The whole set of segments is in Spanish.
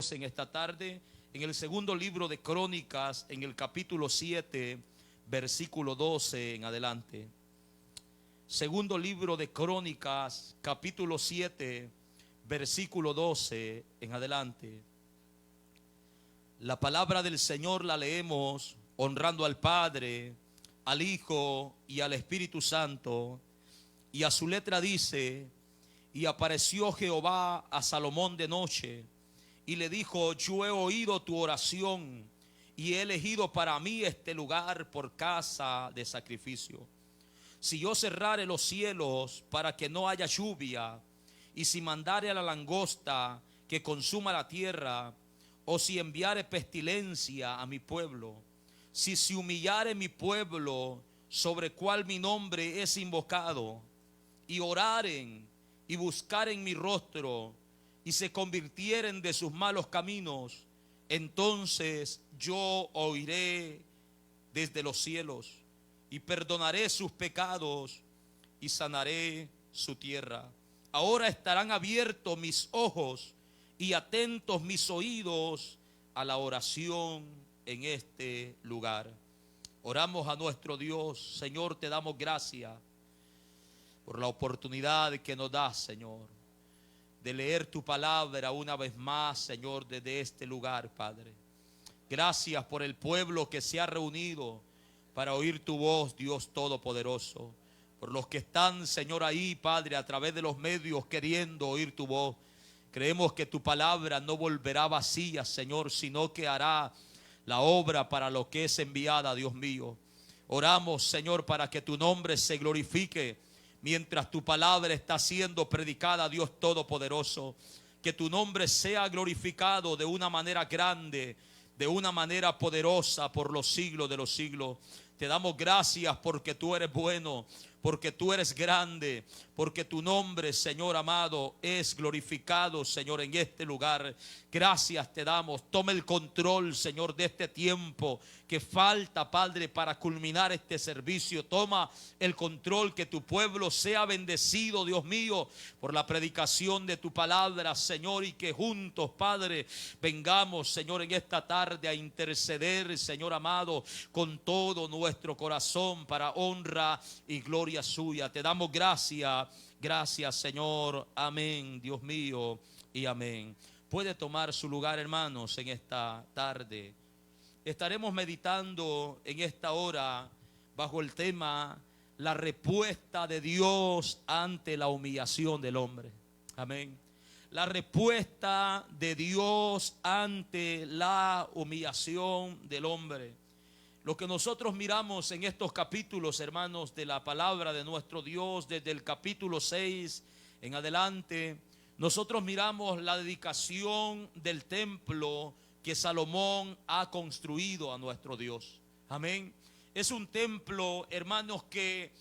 Dios en esta tarde en el segundo libro de Crónicas, en el capítulo 7, versículo 12 en adelante. Segundo libro de Crónicas, capítulo 7, versículo 12 en adelante. La palabra del Señor la leemos honrando al Padre, al Hijo y al Espíritu Santo. Y a su letra dice: y apareció Jehová a Salomón de noche y le dijo: yo he oído tu oración y he elegido para mí este lugar por casa de sacrificio. Si yo cerrare los cielos para que no haya lluvia, y si mandare a la langosta que consuma la tierra, o si enviare pestilencia a mi pueblo, si se humillare mi pueblo sobre cual mi nombre es invocado, y oraren y buscaren mi rostro, y se convirtieren de sus malos caminos, entonces yo oiré desde los cielos y perdonaré sus pecados y sanaré su tierra. Ahora estarán abiertos mis ojos y atentos mis oídos a la oración en este lugar. Oramos a nuestro Dios. Señor, te damos gracias por la oportunidad que nos das, Señor, de leer tu palabra una vez más, Señor, desde este lugar, Padre. Gracias por el pueblo que se ha reunido para oír tu voz, Dios Todopoderoso. Por los que están, Señor, ahí, Padre, a través de los medios queriendo oír tu voz. Creemos que tu palabra no volverá vacía, Señor, sino que hará la obra para lo que es enviada, Dios mío. Oramos, Señor, para que tu nombre se glorifique mientras tu palabra está siendo predicada, Dios Todopoderoso. Que tu nombre sea glorificado de una manera grande, de una manera poderosa por los siglos de los siglos. Te damos gracias porque tú eres bueno, porque tú eres grande, porque tu nombre, Señor amado, es glorificado, Señor, en este lugar. Gracias te damos. Toma el control, Señor, de este tiempo que falta, Padre, para culminar este servicio. Toma el control, que tu pueblo sea bendecido, Dios mío, por la predicación de tu palabra, Señor, y que juntos, Padre, vengamos, Señor, en esta tarde a interceder, Señor amado, con todo nuestro corazón para honra y gloria suya. Te damos gracias, gracias, Señor. Amén, Dios mío, y amén. Puede tomar su lugar, hermanos, en esta tarde. Estaremos meditando en esta hora bajo el tema: la respuesta de Dios ante la humillación del hombre. Amén. La respuesta de Dios ante la humillación del hombre. Lo que nosotros miramos en estos capítulos, hermanos, de la palabra de nuestro Dios, desde el capítulo 6 en adelante, nosotros miramos la dedicación del templo que Salomón ha construido a nuestro Dios. Amén. Es un templo, hermanos, que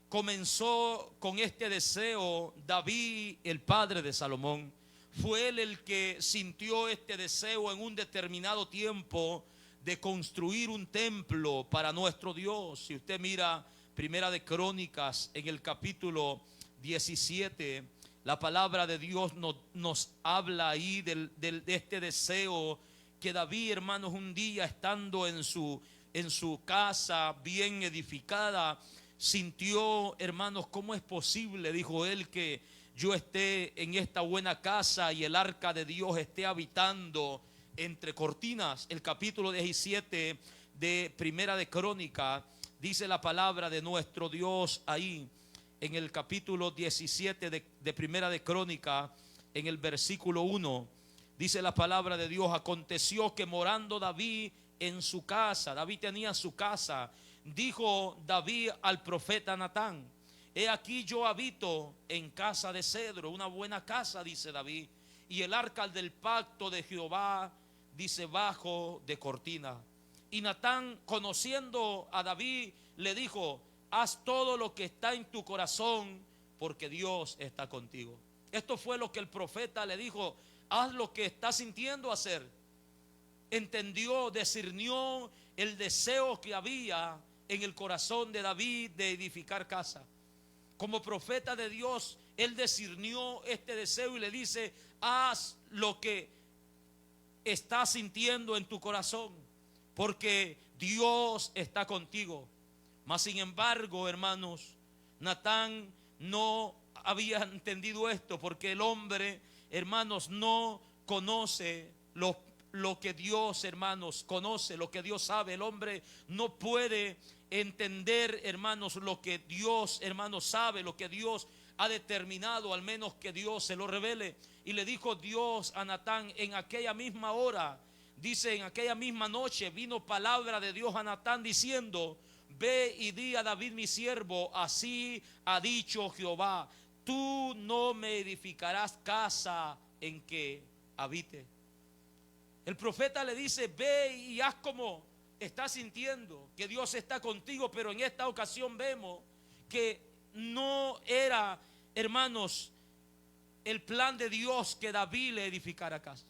comenzó con este deseo David, el padre de Salomón. Fue él el que sintió este deseo en un determinado tiempo de construir un templo para nuestro Dios. Si usted mira Primera de Crónicas en el capítulo 17, la palabra de Dios nos habla ahí de este deseo que David, hermanos, un día estando en su casa bien edificada, sintió, hermanos, ¿cómo es posible? Dijo él, que yo esté en esta buena casa y el arca de Dios esté habitando entre cortinas. El capítulo 17 de Primera de Crónica, dice la palabra de nuestro Dios ahí, en el capítulo 17 de Primera de Crónica, en el versículo 1, dice la palabra de Dios: aconteció que morando David en su casa, David tenía su casa, dijo David al profeta Natán: he aquí yo habito en casa de cedro, una buena casa, dice David, y el arca del pacto de Jehová, dice, bajo de cortina. Y Natán, conociendo a David, le dijo: haz todo lo que está en tu corazón, porque Dios está contigo. Esto fue lo que el profeta le dijo: haz lo que estás sintiendo hacer. Entendió, discernió el deseo que había en el corazón de David de edificar casa. Como profeta de Dios, él discernió este deseo y le dice: haz lo que estás sintiendo en tu corazón, porque Dios está contigo. Mas sin embargo, hermanos, Natán no había entendido esto, porque el hombre, hermanos, no conoce lo que Dios, hermanos, conoce, lo que Dios sabe. El hombre no puede entender, hermanos, lo que Dios, hermanos, sabe, lo que Dios ha determinado, al menos que Dios se lo revele. Y le dijo Dios a Natán en aquella misma hora, dice, en aquella misma noche vino palabra de Dios a Natán diciendo: ve y di a David mi siervo, así ha dicho Jehová, tú no me edificarás casa en que habite. El profeta le dice: ve y haz como estás sintiendo, que Dios está contigo. Pero en esta ocasión vemos que no era, hermanos, el plan de Dios que David le edificara casa.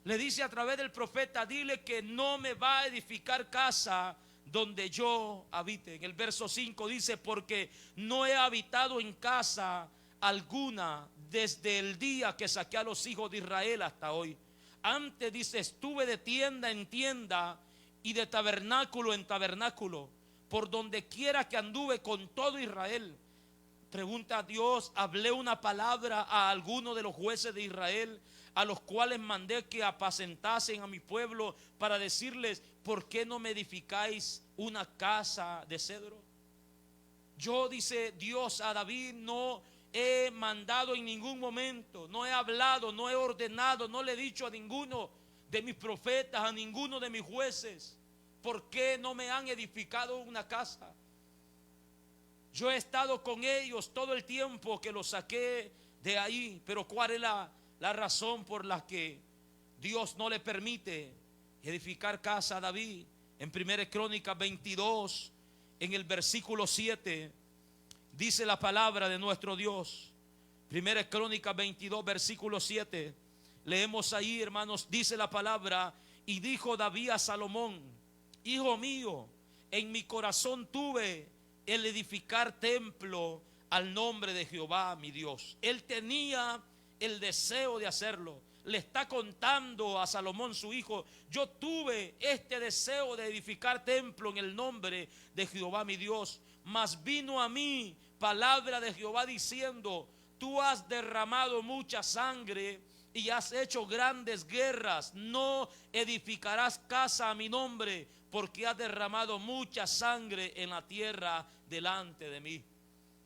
Le dice a través del profeta: dile que no me va a edificar casa donde yo habite. En el verso 5 dice: porque no he habitado en casa alguna desde el día que saqué a los hijos de Israel hasta hoy. Antes, dice, estuve de tienda en tienda y de tabernáculo en tabernáculo, por donde quiera que anduve con todo Israel. Pregunta a Dios: hablé una palabra a alguno de los jueces de Israel, a los cuales mandé que apacentasen a mi pueblo, para decirles: ¿por qué no me edificáis una casa de cedro? Yo, dice Dios a David, no he mandado en ningún momento, no he hablado, no he ordenado, no le he dicho a ninguno de mis profetas, a ninguno de mis jueces, ¿por qué no me han edificado una casa? Yo he estado con ellos todo el tiempo que los saqué de ahí. Pero ¿cuál es la razón por la que Dios no le permite edificar casa a David? En 1 Crónicas 22, en el versículo 7, dice la palabra de nuestro Dios. 1 Crónicas 22, versículo 7. Leemos ahí, hermanos, dice la palabra: y dijo David a Salomón: hijo mío, en mi corazón tuve el edificar templo al nombre de Jehová mi Dios. Él tenía el deseo de hacerlo. Le está contando a Salomón su hijo: yo tuve este deseo de edificar templo en el nombre de Jehová mi Dios, mas vino a mí palabra de Jehová diciendo: tú has derramado mucha sangre y has hecho grandes guerras, no edificarás casa a mi nombre, porque has derramado mucha sangre en la tierra delante de mí.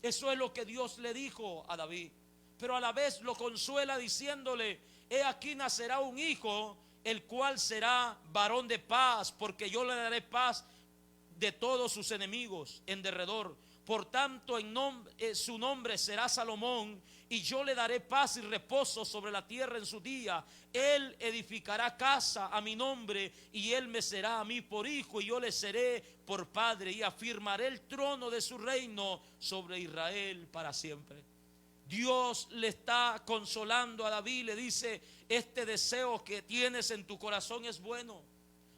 Eso es lo que Dios le dijo a David, pero a la vez lo consuela diciéndole: he aquí nacerá un hijo, el cual será varón de paz, porque yo le daré paz de todos sus enemigos en derredor. Por tanto, su nombre será Salomón, y yo le daré paz y reposo sobre la tierra en su día. Él edificará casa a mi nombre, y él me será a mí por hijo, y yo le seré por padre, y afirmaré el trono de su reino sobre Israel para siempre. Dios le está consolando a David, le dice: este deseo que tienes en tu corazón es bueno,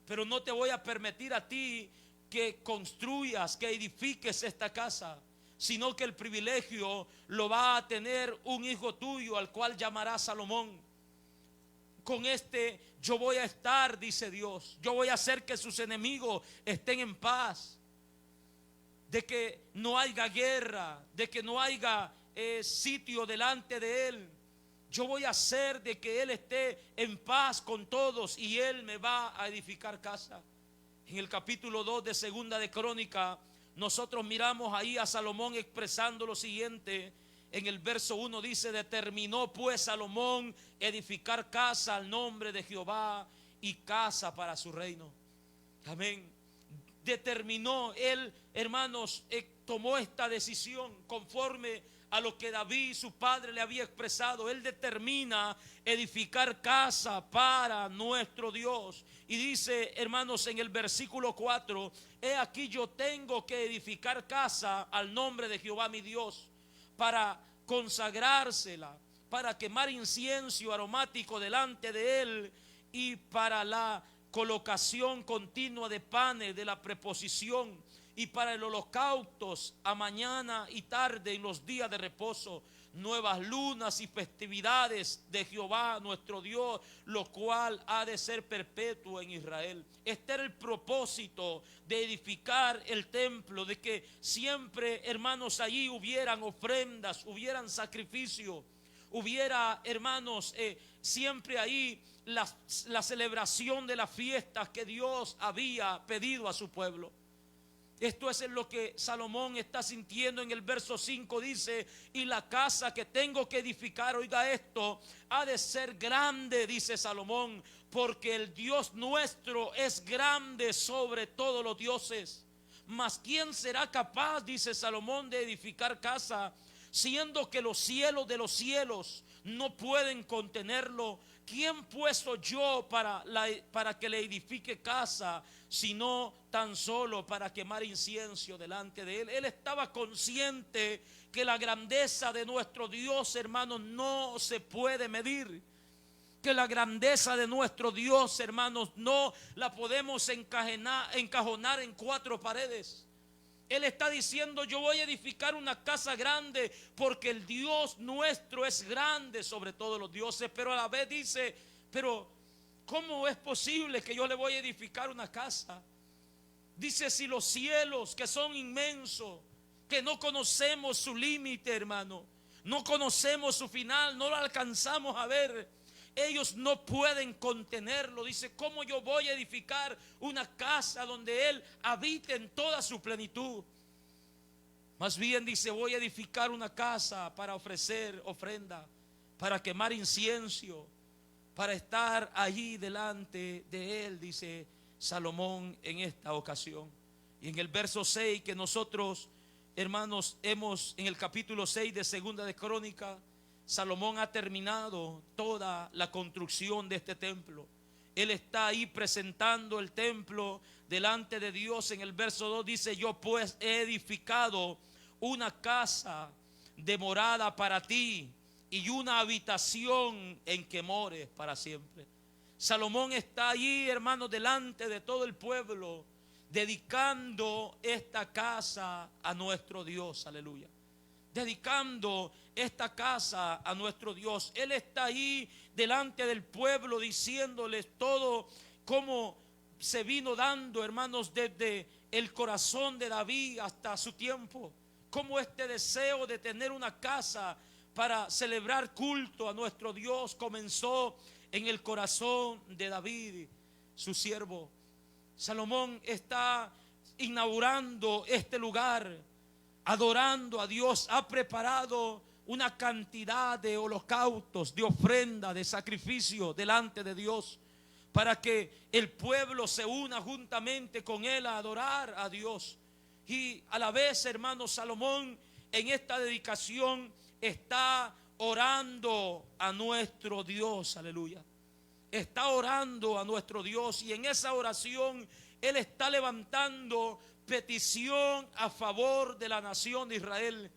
pero no te voy a permitir a ti que construyas, que edifiques esta casa, sino que el privilegio lo va a tener un hijo tuyo, al cual llamarás Salomón. Con este yo voy a estar, dice Dios, yo voy a hacer que sus enemigos estén en paz, de que no haya guerra, de que no haya sitio delante de él. Yo voy a hacer de que él esté en paz con todos, y él me va a edificar casa. En el capítulo 2 de Segunda de Crónica, nosotros miramos ahí a Salomón expresando lo siguiente. En el verso 1 dice: determinó pues Salomón edificar casa al nombre de Jehová y casa para su reino. Amén. Determinó él, hermanos, tomó esta decisión conforme a lo que David, su padre, le había expresado. Él determina edificar casa para nuestro Dios. Y dice, hermanos, en el versículo 4: he aquí yo tengo que edificar casa al nombre de Jehová mi Dios, para consagrársela, para quemar incienso aromático delante de él, y para la colocación continua de panes de la preposición, y para el holocaustos a mañana y tarde en los días de reposo. nuevas lunas y festividades de Jehová nuestro Dios, lo cual ha de ser perpetuo en Israel. Este era el propósito de edificar el templo, de que siempre, hermanos, allí hubieran ofrendas, hubieran sacrificios, hubiera, hermanos, siempre ahí la celebración de las fiestas que Dios había pedido a su pueblo. Esto es lo que Salomón está sintiendo en el verso 5. Dice: y la casa que tengo que edificar, oiga esto, ha de ser grande, dice Salomón, porque el Dios nuestro es grande sobre todos los dioses. Mas ¿quién será capaz, dice Salomón, de edificar casa, siendo que los cielos de los cielos no pueden contenerlo? ¿Quién puesto yo para que le edifique casa, sino tan solo para quemar incienso delante de él? Él estaba consciente que la grandeza de nuestro Dios, hermanos, no se puede medir. Que la grandeza de nuestro Dios, hermanos, no la podemos encajonar en cuatro paredes. Él está diciendo: yo voy a edificar una casa grande porque el Dios nuestro es grande sobre todos los dioses. Pero a la vez dice: pero ¿cómo es posible que yo le voy a edificar una casa? Dice: si los cielos, que son inmensos, que no conocemos su límite, hermano, no conocemos su final, no lo alcanzamos a ver, ellos no pueden contenerlo. Dice: ¿cómo yo voy a edificar una casa donde Él habite en toda su plenitud? Más bien dice: voy a edificar una casa para ofrecer ofrenda, para quemar incienso, para estar allí delante de Él, dice Salomón en esta ocasión. Y en el verso 6 que nosotros, hermanos, hemos en el capítulo 6 de Segunda de Crónicas, Salomón ha terminado toda la construcción de este templo. Él está ahí presentando el templo delante de Dios. En el verso 2 dice: yo pues he edificado una casa de morada para ti y una habitación en que mores para siempre. Salomón está allí, hermanos, delante de todo el pueblo, dedicando esta casa a nuestro Dios. Aleluya. Dedicando esta casa a nuestro Dios. Él está ahí delante del pueblo diciéndoles todo cómo se vino dando, hermanos, desde el corazón de David hasta su tiempo. Cómo este deseo de tener una casa para celebrar culto a nuestro Dios comenzó en el corazón de David, su siervo. Salomón está inaugurando este lugar, adorando a Dios. Ha preparado una cantidad de holocaustos, de ofrenda, de sacrificio delante de Dios, para que el pueblo se una juntamente con él a adorar a Dios. Y a la vez, hermano, Salomón en esta dedicación está orando a nuestro Dios. Aleluya. Está orando a nuestro Dios, y en esa oración él está levantando petición a favor de la nación de Israel,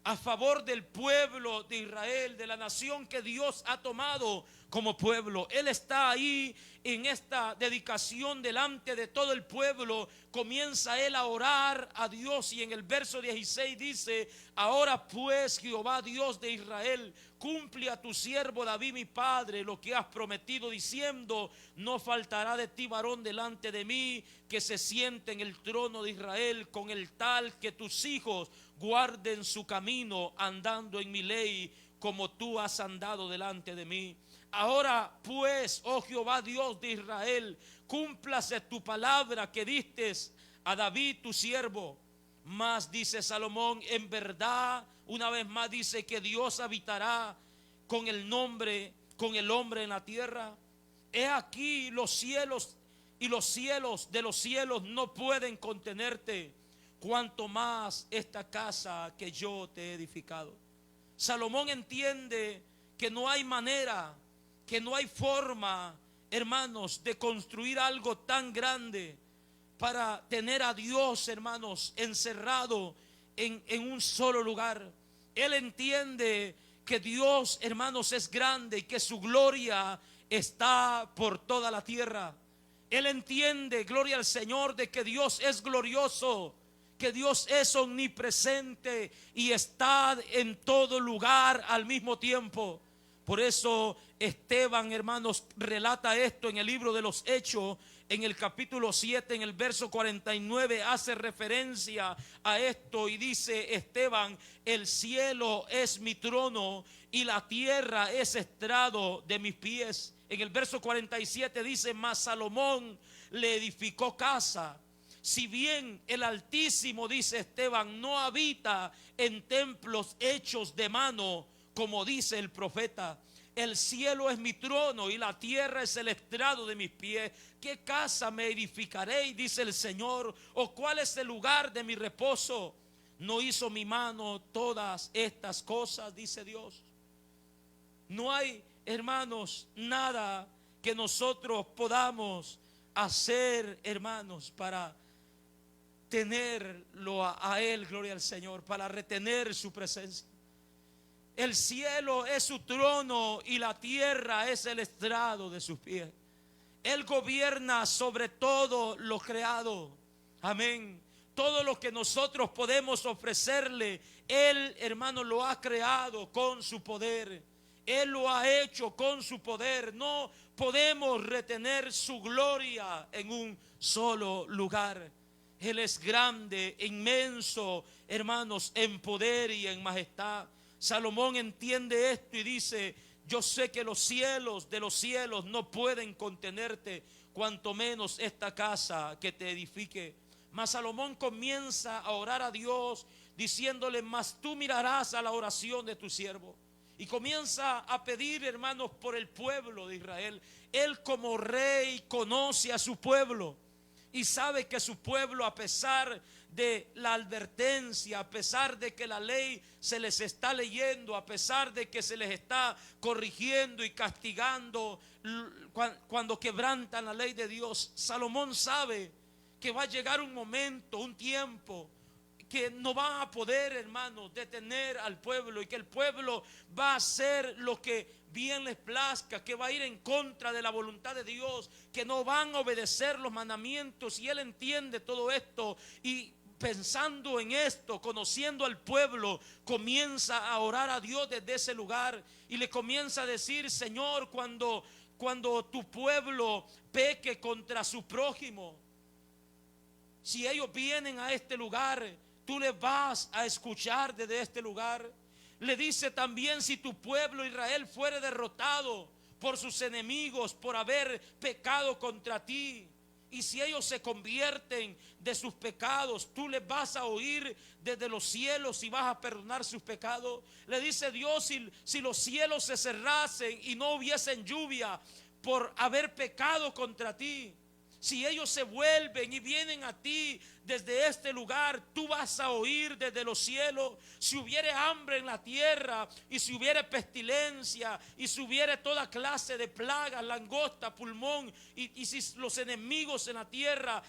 a favor del pueblo de Israel, de la nación que Dios ha tomado como pueblo. Él está ahí en esta dedicación delante de todo el pueblo. Comienza él a orar a Dios, y en el verso 16 dice: ahora pues, Jehová Dios de Israel, cumple a tu siervo David mi padre lo que has prometido, diciendo: no faltará de ti varón delante de mí que se siente en el trono de Israel, con el tal que tus hijos guarden su camino andando en mi ley, como tú has andado delante de mí. Ahora pues, oh Jehová Dios de Israel, cúmplase tu palabra que diste a David tu siervo. Más dice Salomón: en verdad, una vez más dice que Dios habitará con el hombre en la tierra. He aquí los cielos y los cielos de los cielos no pueden contenerte, cuanto más esta casa que yo te he edificado. Salomón entiende que no hay manera, que no hay forma, hermanos, de construir algo tan grande para tener a Dios, hermanos, encerrado en un solo lugar. Él entiende que Dios, hermanos, es grande y que su gloria está por toda la tierra. Él entiende, gloria al Señor, de que Dios es glorioso, que Dios es omnipresente y está en todo lugar al mismo tiempo. Por eso Esteban, hermanos, relata esto en el libro de los Hechos, en el capítulo 7, en el verso 49, hace referencia a esto y dice Esteban: el cielo es mi trono y la tierra es estrado de mis pies. En el verso 47 dice: mas Salomón le edificó casa. Si bien el Altísimo, dice Esteban, no habita en templos hechos de mano, como dice el profeta, el cielo es mi trono y la tierra es el estrado de mis pies. ¿Qué casa me edificaréis, dice el Señor? ¿O cuál es el lugar de mi reposo? ¿No hizo mi mano todas estas cosas?, dice Dios. No hay, hermanos, nada que nosotros podamos hacer, hermanos, para tenerlo a Él, gloria al Señor, para retener su presencia. El cielo es su trono y la tierra es el estrado de sus pies. Él gobierna sobre todo lo creado. Amén. Todo lo que nosotros podemos ofrecerle, Él, hermano, lo ha creado con su poder. Él lo ha hecho con su poder. No podemos retener su gloria en un solo lugar. Él es grande, inmenso, hermanos, en poder y en majestad. Salomón entiende esto y dice: yo sé que los cielos de los cielos no pueden contenerte, cuanto menos esta casa que te edifique. Mas Salomón comienza a orar a Dios diciéndole: mas tú mirarás a la oración de tu siervo. Y comienza a pedir, hermanos, por el pueblo de Israel. Él, como rey, conoce a su pueblo y sabe que su pueblo, a pesar de la advertencia, a pesar de que la ley se les está leyendo, a pesar de que se les está corrigiendo y castigando cuando quebrantan la ley de Dios, Salomón sabe que va a llegar un momento, un tiempo, que no van a poder, hermanos, detener al pueblo, y que el pueblo va a hacer lo que bien les plazca, que va a ir en contra de la voluntad de Dios, que no van a obedecer los mandamientos. Y él entiende todo esto, y pensando en esto, conociendo al pueblo, comienza a orar a Dios desde ese lugar y le comienza a decir: Señor, cuando tu pueblo peque contra su prójimo, si ellos vienen a este lugar, tú les vas a escuchar desde este lugar. Le dice también: si tu pueblo Israel fuere derrotado por sus enemigos por haber pecado contra ti, y si ellos se convierten de sus pecados, tú les vas a oír desde los cielos y vas a perdonar sus pecados. Le dice Dios: si los cielos se cerrasen y no hubiesen lluvia por haber pecado contra ti, si ellos se vuelven y vienen a ti desde este lugar, tú vas a oír desde los cielos. Si hubiere hambre en la tierra, y si hubiere pestilencia, y si hubiere toda clase de plagas, langosta, pulmón, y si los enemigos en la tierra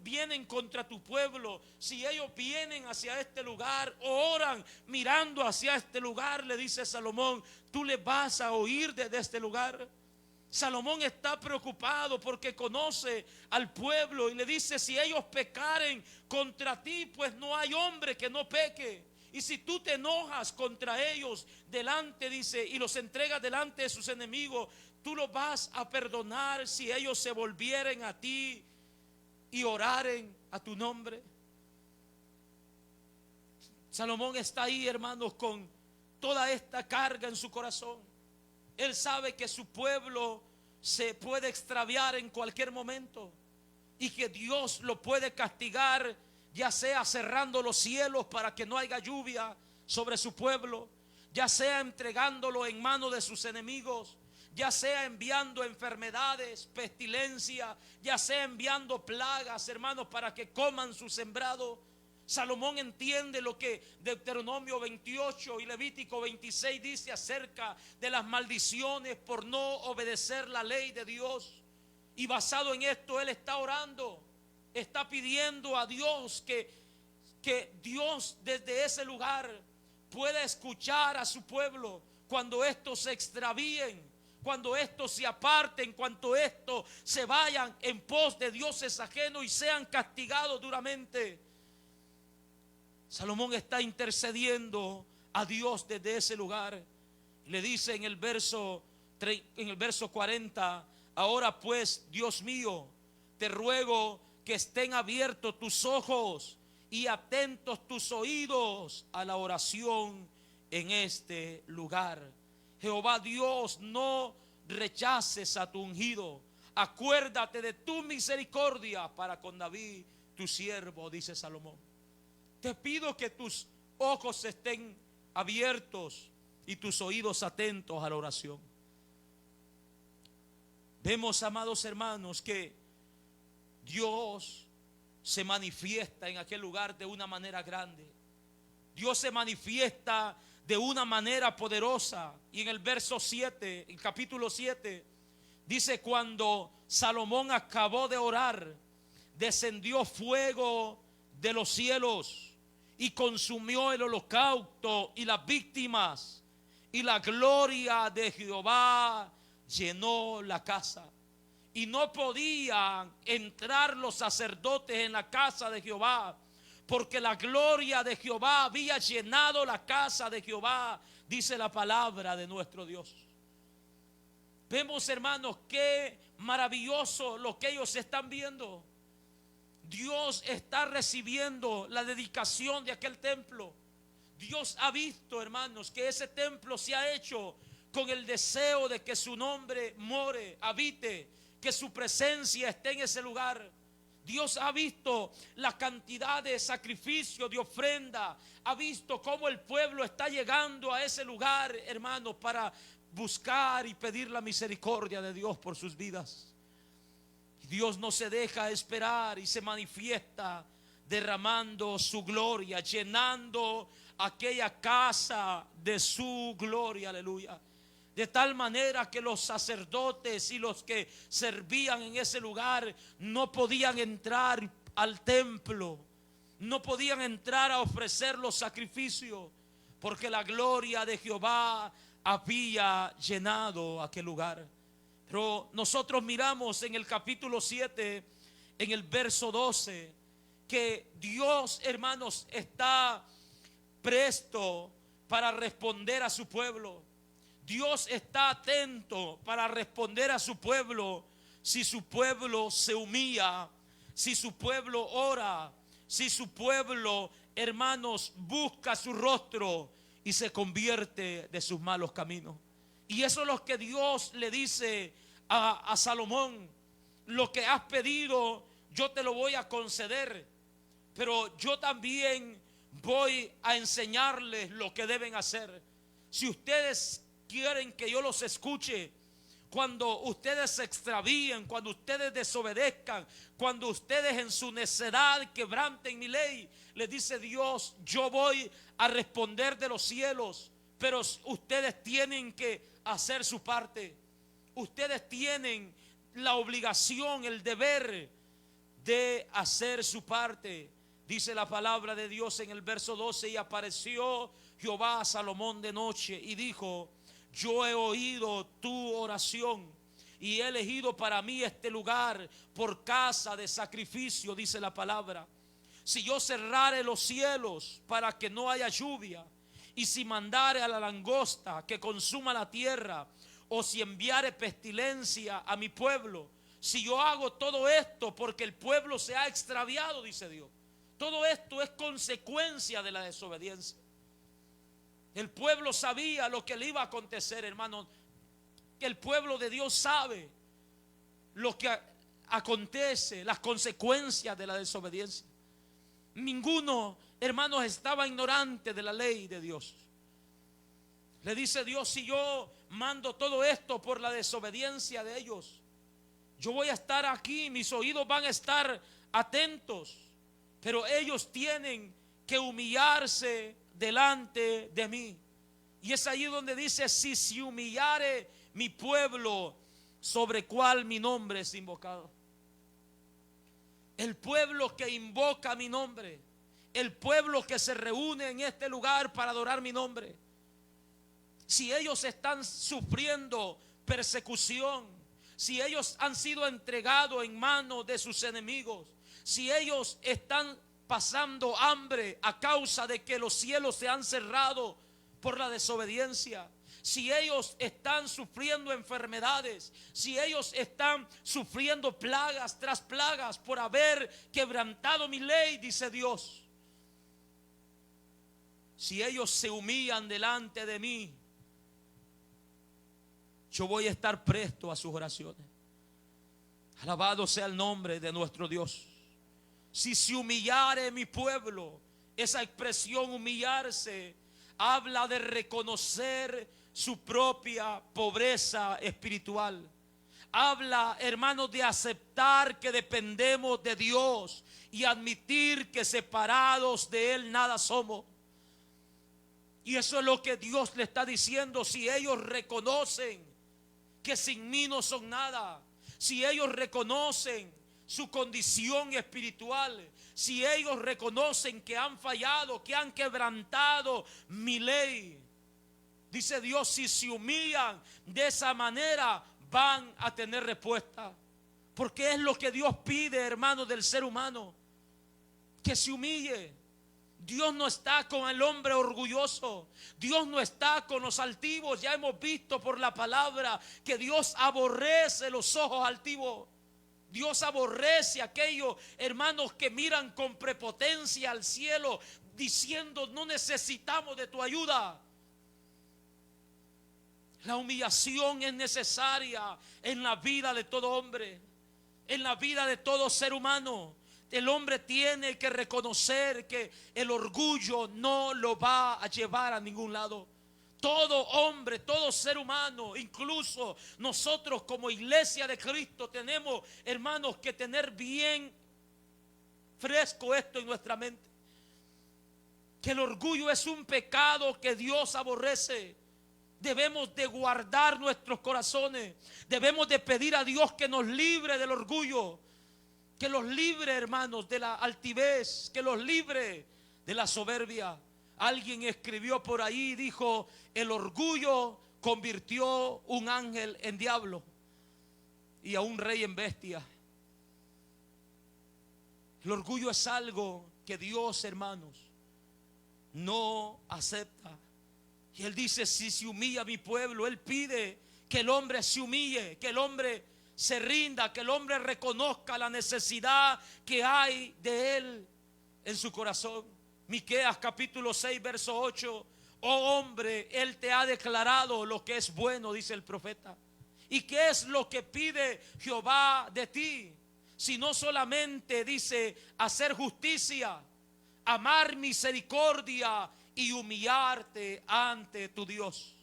vienen contra tu pueblo, si ellos vienen hacia este lugar, o oran mirando hacia este lugar, le dice Salomón, tú les vas a oír desde este lugar. Salomón está preocupado porque conoce al pueblo y le dice: si ellos pecaren contra ti, pues no hay hombre que no peque. Y si tú te enojas contra ellos delante, dice, y los entregas delante de sus enemigos, tú los vas a perdonar si ellos se volvieren a ti y oraren a tu nombre. Salomón está ahí, hermanos, con toda esta carga en su corazón. Él sabe que su pueblo se puede extraviar en cualquier momento y que Dios lo puede castigar, ya sea cerrando los cielos para que no haya lluvia sobre su pueblo, ya sea entregándolo en manos de sus enemigos, ya sea enviando enfermedades, pestilencia, ya sea enviando plagas, hermanos, para que coman su sembrado. Salomón entiende lo que Deuteronomio 28 y Levítico 26 dice acerca de las maldiciones por no obedecer la ley de Dios. Y basado en esto, él está orando, está pidiendo a Dios que Dios desde ese lugar pueda escuchar a su pueblo cuando estos se extravíen, cuando estos se aparten, cuando estos se vayan en pos de dioses ajenos y sean castigados duramente. Salomón está intercediendo a Dios desde ese lugar. Le dice en el verso 40: ahora pues, Dios mío, te ruego que estén abiertos tus ojos y atentos tus oídos a la oración en este lugar. Jehová Dios, no rechaces a tu ungido. Acuérdate de tu misericordia para con David, tu siervo, dice Salomón. Te pido que tus ojos estén abiertos y tus oídos atentos a la oración. Vemos, amados hermanos, que Dios se manifiesta en aquel lugar de una manera grande. Dios se manifiesta de una manera poderosa. Y en el verso 7, el capítulo 7, dice: cuando Salomón acabó de orar, descendió fuego de los cielos y consumió el holocausto y las víctimas, y la gloria de Jehová llenó la casa. Y no podían entrar los sacerdotes en la casa de Jehová, porque la gloria de Jehová había llenado la casa de Jehová, dice la palabra de nuestro Dios. Vemos, hermanos, qué maravilloso lo que ellos están viendo. Dios está recibiendo la dedicación de aquel templo. Dios ha visto, hermanos, que ese templo se ha hecho con el deseo de que su nombre more, habite, que su presencia esté en ese lugar. Dios ha visto la cantidad de sacrificio, de ofrenda. Ha visto cómo el pueblo está llegando a ese lugar, hermanos, para buscar y pedir la misericordia de Dios por sus vidas. Dios no se deja esperar y se manifiesta derramando su gloria, llenando aquella casa de su gloria, aleluya. De tal manera que los sacerdotes y los que servían en ese lugar no podían entrar al templo, no podían entrar a ofrecer los sacrificios, porque la gloria de Jehová había llenado aquel lugar. Pero nosotros miramos en el capítulo 7, en el verso 12, que Dios, hermanos, está presto para responder a su pueblo. Dios está atento para responder a su pueblo, si su pueblo se humilla, si su pueblo ora, si su pueblo, hermanos, busca su rostro y se convierte de sus malos caminos. Y eso es lo que Dios le dice a Salomón: lo que has pedido yo te lo voy a conceder, pero yo también voy a enseñarles lo que deben hacer. Si ustedes quieren que yo los escuche, cuando ustedes se extravíen, cuando ustedes desobedezcan, cuando ustedes en su necedad quebranten mi ley, les dice Dios: yo voy a responder de los cielos, pero ustedes tienen que hacer su parte. Ustedes tienen la obligación, el deber de hacer su parte. Dice la palabra de Dios en el verso 12: y apareció Jehová a Salomón de noche y dijo: yo he oído tu oración y he elegido para mí este lugar por casa de sacrificio, dice la palabra. Si yo cerrare los cielos para que no haya lluvia, y si mandare a la langosta que consuma la tierra, o si enviare pestilencia a mi pueblo, si yo hago todo esto porque el pueblo se ha extraviado, dice Dios, todo esto es consecuencia de la desobediencia. El pueblo sabía lo que le iba a acontecer, hermano. El pueblo de Dios sabe lo que acontece, las consecuencias de la desobediencia. Ninguno, hermanos, estaba ignorante de la ley de Dios. Le dice Dios: si yo mando todo esto por la desobediencia de ellos, yo voy a estar aquí, mis oídos van a estar atentos, pero ellos tienen que humillarse delante de mí. Y es ahí donde dice: si se humillare mi pueblo, sobre cual mi nombre es invocado. El pueblo que invoca mi nombre, el pueblo que se reúne en este lugar para adorar mi nombre, si ellos están sufriendo persecución, si ellos han sido entregados en manos de sus enemigos, si ellos están pasando hambre a causa de que los cielos se han cerrado por la desobediencia, si ellos están sufriendo enfermedades, si ellos están sufriendo plagas tras plagas por haber quebrantado mi ley, dice Dios, si ellos se humillan delante de mí, yo voy a estar presto a sus oraciones. Alabado sea el nombre de nuestro Dios. Si se humillare mi pueblo, esa expresión humillarse habla de reconocer su propia pobreza espiritual. Habla, hermanos, de aceptar que dependemos de Dios y admitir que separados de Él nada somos. Y eso es lo que Dios le está diciendo. Si ellos reconocen que sin mí no son nada, si ellos reconocen su condición espiritual, si ellos reconocen que han fallado, que han quebrantado mi ley, dice Dios, si se humillan de esa manera, van a tener respuesta. Porque es lo que Dios pide, hermanos, del ser humano, que se humille. Dios no está con el hombre orgulloso. Dios no está con los altivos. Ya hemos visto por la palabra que Dios aborrece los ojos altivos. Dios aborrece a aquellos hermanos que miran con prepotencia al cielo, diciendo: no necesitamos de tu ayuda. La humillación es necesaria en la vida de todo hombre, en la vida de todo ser humano. El hombre tiene que reconocer que el orgullo no lo va a llevar a ningún lado. Todo hombre, todo ser humano, incluso nosotros como iglesia de Cristo, tenemos, hermanos, que tener bien fresco esto en nuestra mente: que el orgullo es un pecado que Dios aborrece. Debemos de guardar nuestros corazones. Debemos de pedir a Dios que nos libre del orgullo, que los libre, hermanos, de la altivez, que los libre de la soberbia. Alguien escribió por ahí y dijo: el orgullo convirtió un ángel en diablo y a un rey en bestia. El orgullo es algo que Dios, hermanos, no acepta. Y Él dice: si se humilla mi pueblo, Él pide que el hombre se humille, que el hombre se rinda, que el hombre reconozca la necesidad que hay de Él en su corazón. Miqueas capítulo 6 verso 8: oh hombre, Él te ha declarado lo que es bueno, dice el profeta. ¿Y qué es lo que pide Jehová de ti? Si no solamente, dice, hacer justicia, amar misericordia y humillarte ante tu Dios.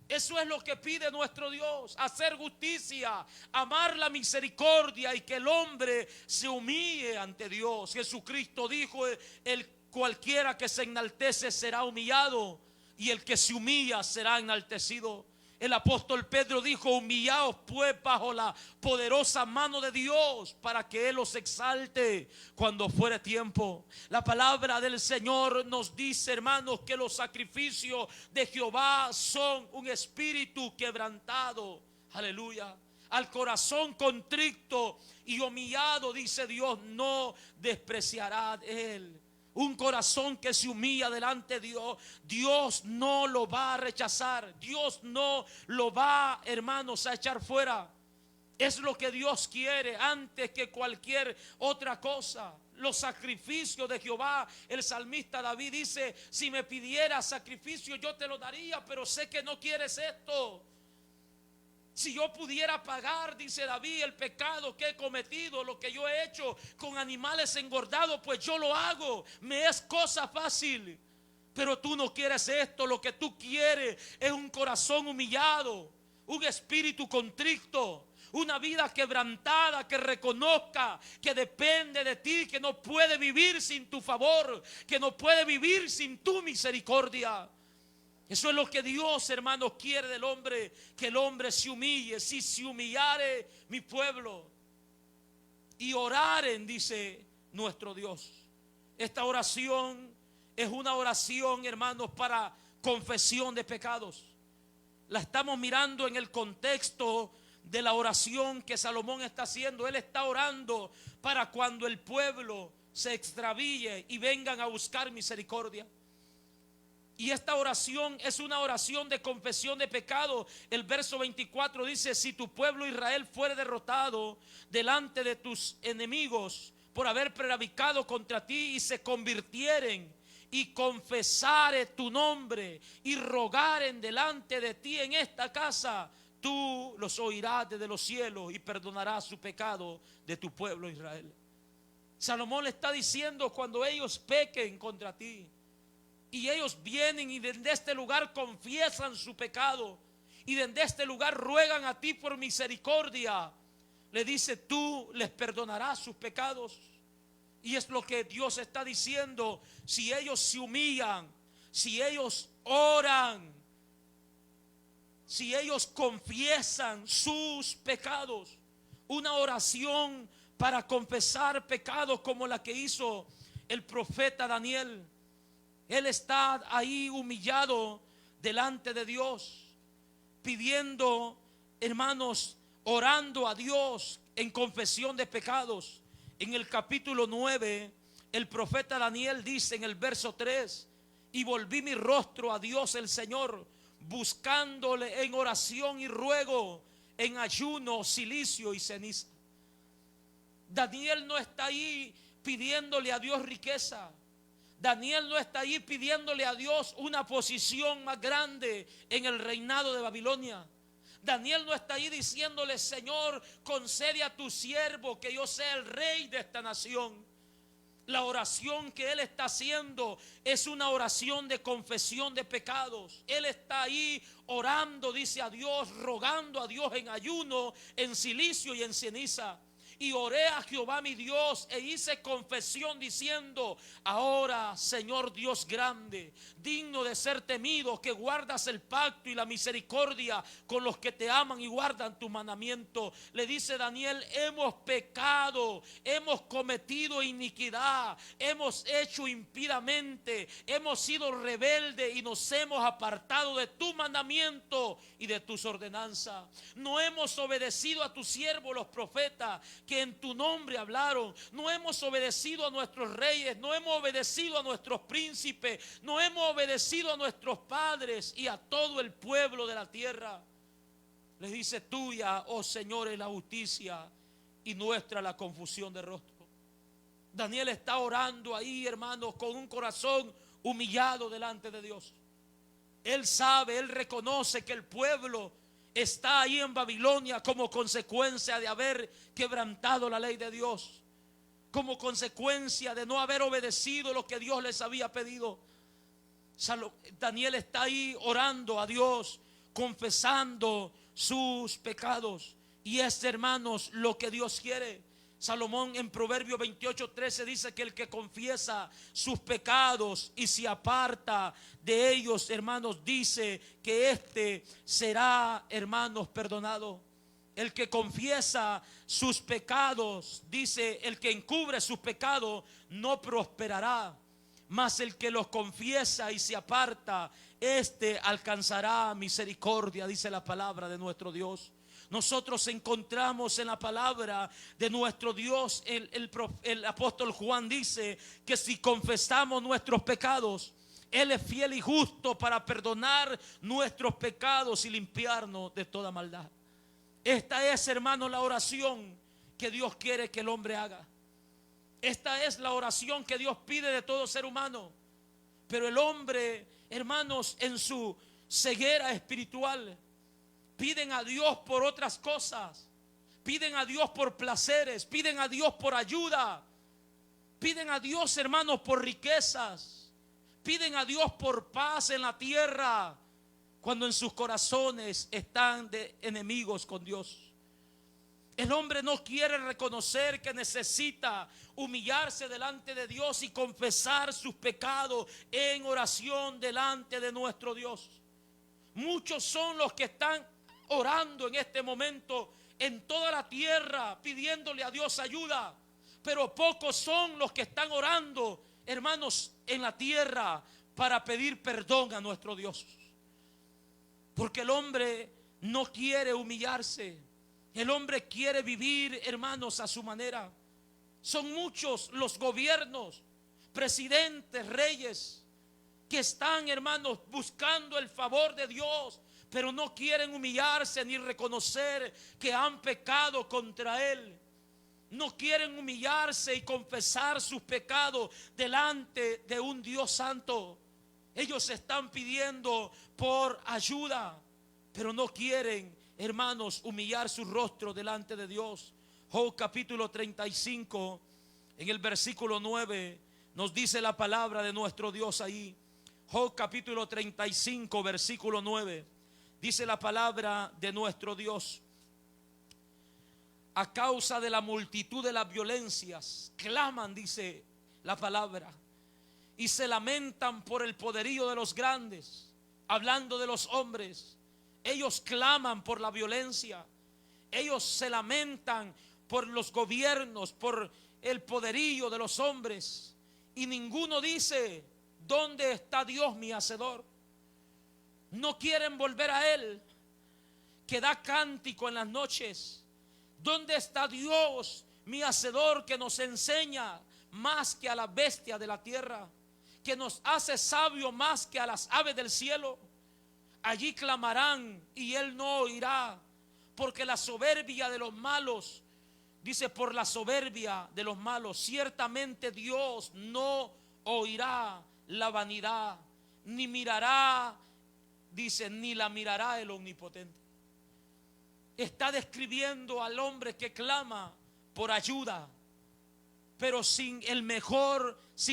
Eso es lo que pide nuestro Dios: hacer justicia, amar la misericordia y que el hombre se humille ante Dios. Jesucristo dijo: el cualquiera que se enaltece será humillado, y el que se humilla será enaltecido. El apóstol Pedro dijo: humillaos pues bajo la poderosa mano de Dios, para que Él os exalte cuando fuere tiempo. La palabra del Señor nos dice, hermanos, que los sacrificios de Jehová son un espíritu quebrantado. Aleluya. Al corazón contrito y humillado, dice Dios, no despreciará Él. Un corazón que se humilla delante de Dios, Dios no lo va a rechazar. Dios no lo va, hermanos, a echar fuera. Es lo que Dios quiere antes que cualquier otra cosa. Los sacrificios de Jehová. El salmista David dice: si me pidieras sacrificio yo te lo daría, pero sé que no quieres esto. Si yo pudiera pagar, dice David, el pecado que he cometido, lo que yo he hecho con animales engordados, pues yo lo hago. Me es cosa fácil. Pero tú no quieres esto. Lo que tú quieres es un corazón humillado, un espíritu contrito, una vida quebrantada que reconozca que depende de ti, que no puede vivir sin tu favor, que no puede vivir sin tu misericordia. Eso es lo que Dios, hermanos, quiere del hombre: que el hombre se humille. Si se humillare mi pueblo y oraren, dice nuestro Dios. Esta oración es una oración, hermanos, para confesión de pecados. La estamos mirando en el contexto de la oración que Salomón está haciendo. Él está orando para cuando el pueblo se extravíe y vengan a buscar misericordia. Y esta oración es una oración de confesión de pecado. El verso 24 dice: si tu pueblo Israel fuere derrotado delante de tus enemigos por haber prevaricado contra ti, y se convirtieren y confesare tu nombre y rogaren delante de ti en esta casa, tú los oirás desde los cielos y perdonarás su pecado de tu pueblo Israel. Salomón le está diciendo: cuando ellos pequen contra ti y ellos vienen y desde este lugar confiesan su pecado y desde este lugar ruegan a ti por misericordia, le dice: tú les perdonarás sus pecados. Y es lo que Dios está diciendo: si ellos se humillan, si ellos oran, si ellos confiesan sus pecados, una oración para confesar pecados como la que hizo el profeta Daniel. Él está ahí humillado delante de Dios, pidiendo, hermanos, orando a Dios en confesión de pecados. En el capítulo 9, el profeta Daniel dice en el verso 3: y volví mi rostro a Dios el Señor, buscándole en oración y ruego, en ayuno, cilicio y ceniza. Daniel no está ahí pidiéndole a Dios riqueza. Daniel no está ahí pidiéndole a Dios una posición más grande en el reinado de Babilonia. Daniel no está ahí diciéndole: Señor, concede a tu siervo que yo sea el rey de esta nación. La oración que él está haciendo es una oración de confesión de pecados. Él está ahí orando, dice, a Dios, rogando a Dios en ayuno, en cilicio y en ceniza. Y oré a Jehová mi Dios e hice confesión diciendo: ahora, Señor Dios grande, digno de ser temido, que guardas el pacto y la misericordia con los que te aman y guardan tu mandamiento. Le dice Daniel: hemos pecado, hemos cometido iniquidad, hemos hecho impíamente, hemos sido rebeldes y nos hemos apartado de tu mandamiento y de tus ordenanzas. No hemos obedecido a tus siervos los profetas que en tu nombre hablaron. No hemos obedecido a nuestros reyes, no hemos obedecido a nuestros príncipes, no hemos obedecido a nuestros padres y a todo el pueblo de la tierra. Les dice: tuya, oh Señor, es la justicia y nuestra la confusión de rostro. Daniel está orando ahí, hermanos, con un corazón humillado delante de Dios. Él sabe, él reconoce que el pueblo está ahí en Babilonia como consecuencia de haber quebrantado la ley de Dios, como consecuencia de no haber obedecido lo que Dios les había pedido. Daniel está ahí orando a Dios, confesando sus pecados. Y es, hermanos, lo que Dios quiere. Salomón en Proverbios 28:13 dice que el que confiesa sus pecados y se aparta de ellos, hermanos, dice que éste será, hermanos, perdonado. El que confiesa sus pecados, dice, el que encubre sus pecados no prosperará, mas el que los confiesa y se aparta, éste alcanzará misericordia, dice la palabra de nuestro Dios. Nosotros encontramos en la palabra de nuestro Dios, el apóstol Juan dice que si confesamos nuestros pecados, Él es fiel y justo para perdonar nuestros pecados y limpiarnos de toda maldad. Esta es, hermano, la oración que Dios quiere que el hombre haga. Esta es la oración que Dios pide de todo ser humano. Pero el hombre, hermanos, en su ceguera espiritual, piden a Dios por otras cosas. Piden a Dios por placeres, piden a Dios por ayuda, piden a Dios, hermanos, por riquezas, piden a Dios por paz en la tierra, cuando en sus corazones están de enemigos con Dios. El hombre no quiere reconocer que necesita humillarse delante de Dios y confesar sus pecados en oración delante de nuestro Dios. Muchos son los que están orando en este momento en toda la tierra pidiéndole a Dios ayuda, pero pocos son los que están orando, hermanos, en la tierra para pedir perdón a nuestro Dios. Porque el hombre no quiere humillarse. El hombre quiere vivir, hermanos, a su manera. Son muchos los gobiernos, presidentes, reyes, que están, hermanos, buscando el favor de Dios, pero no quieren humillarse ni reconocer que han pecado contra Él. No quieren humillarse y confesar sus pecados delante de un Dios santo. Ellos están pidiendo por ayuda, pero no quieren, hermanos, humillar su rostro delante de Dios. Job capítulo 35, en el versículo 9, nos dice la palabra de nuestro Dios ahí. Job capítulo 35, versículo 9, dice la palabra de nuestro Dios: a causa de la multitud de las violencias, claman, dice la palabra, y se lamentan por el poderío de los grandes. Hablando de los hombres, ellos claman por la violencia, ellos se lamentan por los gobiernos, por el poderío de los hombres, y ninguno dice: ¿dónde está Dios mi hacedor? No quieren volver a Él, que da cántico en las noches. ¿Dónde está Dios mi hacedor, que nos enseña más que a la bestia de la tierra, que nos hace sabio más que a las aves del cielo? Allí clamarán y Él no oirá, porque la soberbia de los malos, dice, por la soberbia de los malos, ciertamente Dios no oirá la vanidad, ni mirará, dice, ni la mirará el omnipotente. Está describiendo al hombre que clama por ayuda, pero sin